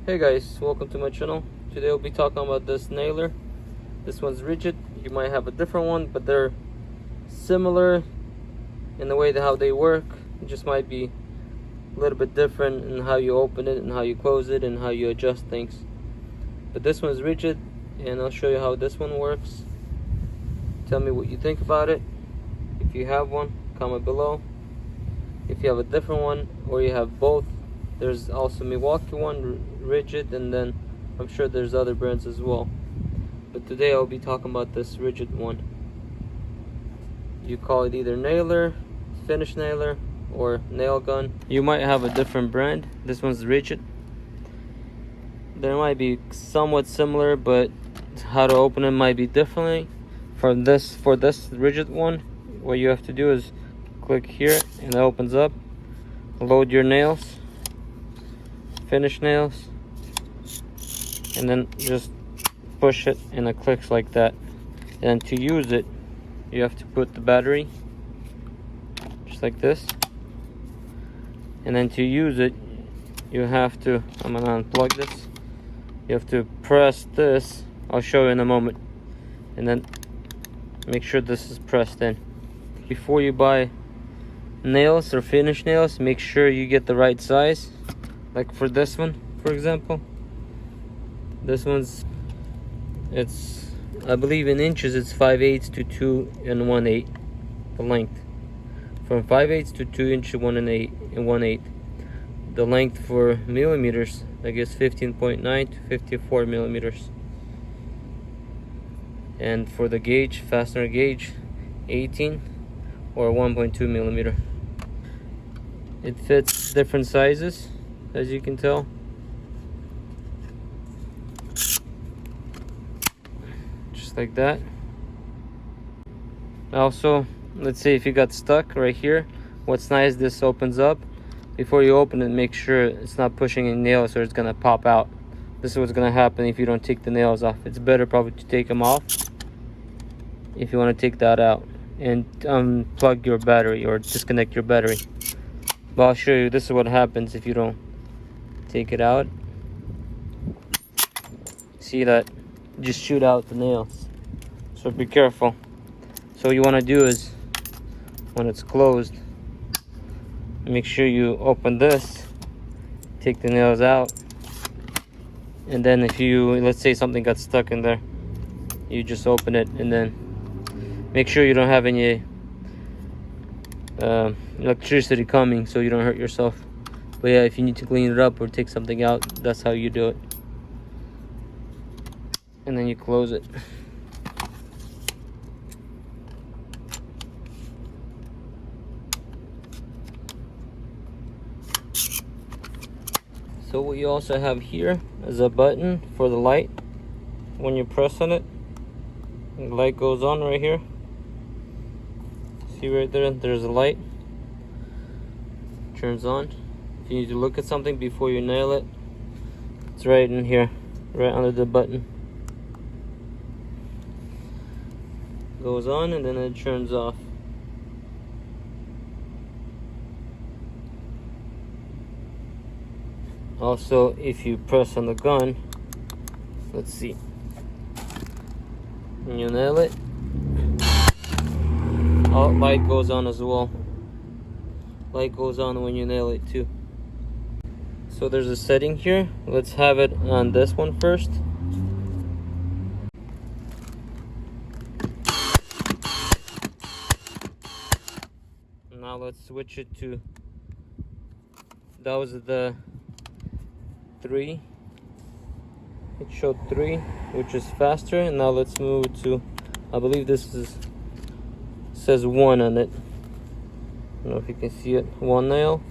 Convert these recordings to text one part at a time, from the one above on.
Hey guys, welcome to my channel. Today we'll be talking about this nailer. This one's rigid. You might have a different one, but they're similar in the way that how they work. It just might be a little bit different in how you open it and how you close it and how you adjust things. But this one's rigid, and I'll show you how this one works. Tell me what you think about it. If you have one, comment below. If you have a different one or you have both, there's also Milwaukee one, rigid, and then I'm sure there's other brands as well. But today I'll be talking about this rigid one. You call it either nailer, finish nailer, or nail gun. You might have a different brand. This one's rigid. There might be somewhat similar, but how to open it might be differently. For this rigid one, what you have to do is click here and it opens up. Load your nails, finish nails, and then just push it and it clicks like that. And to use it, you have to put the battery just like this, and then to use it you have to, I'm gonna unplug this, you have to press this, I'll show you in a moment, and then make sure this is pressed in. Before you buy nails or finish nails, make sure you get the right size. Like for this one, for example, this one's, it's, I believe in inches it's 5/8 to 2 1/8 the length. From 5/8 to 2 inch 1 1/8. The length for millimeters, I guess 15.9 to 54 millimeters. And for the gauge, fastener gauge, 18 or 1.2 millimeter. It fits different sizes, as you can tell. Just like that. Also, let's say if you got stuck right here, what's nice, this opens up. Before you open it, make sure it's not pushing any nails or it's gonna pop out. This is what's gonna happen if you don't take the nails off. It's better probably to take them off if you want to take that out and unplug your battery or disconnect your battery. But I'll show you, this is what happens if you don't take it out. See that? Just shoot out the nails. So be careful. So what you want to do is, when it's closed, make sure you open this, take the nails out, and then if you, let's say something got stuck in there, you just open it, and then make sure you don't have any electricity coming so you don't hurt yourself. But yeah, if you need to clean it up or take something out, that's how you do it. And then you close it. So what you also have here is a button for the light. When you press on it, the light goes on right here. See right there, there's a light. Turns on. If you need to look at something before you nail it, it's right in here, right under the button. Goes on and then it turns off. Also, if you press on the gun, let's see, and you nail it, oh, light goes on as well. Light goes on when you nail it too. So there's a setting here. Let's have it on this one first. Now let's switch it to, that was the 3. It showed 3, which is faster, and now let's move it to, I believe this is, says 1 on it. I don't know if you can see it. 1 nail,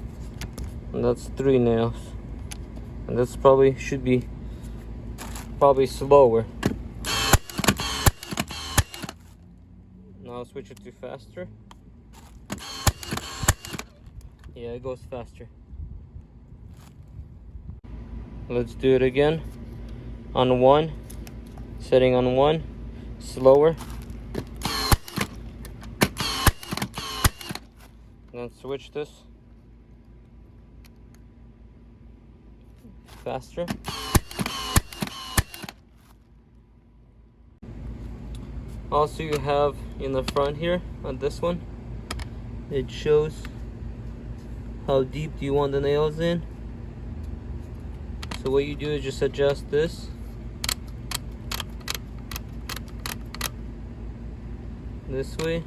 and that's 3 nails, and this probably should be slower. Now I'll switch it to faster. Yeah, it goes faster. Let's do it again. On 1, setting on 1, slower. Then switch this. Faster. Also, you have in the front here on this one, it shows how deep do you want the nails in. So what you do is just adjust this way,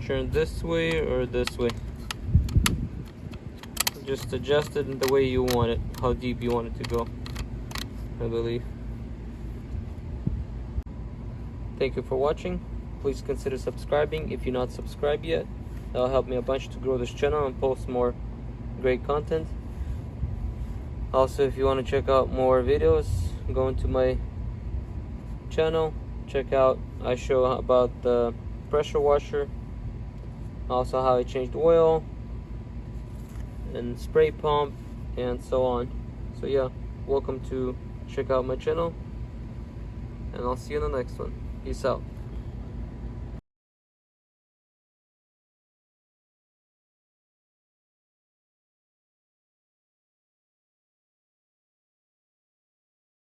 turn this way or this way. Just adjust it in the way you want it, how deep you want it to go, I believe. Thank you for watching. Please consider subscribing if you're not subscribed yet. That'll help me a bunch to grow this channel and post more great content. Also, if you want to check out more videos, go into my channel. Check out, I show about the pressure washer, also how I changed oil and spray pump and so on. So yeah, welcome to check out my channel, and I'll see you in the next one. Peace out.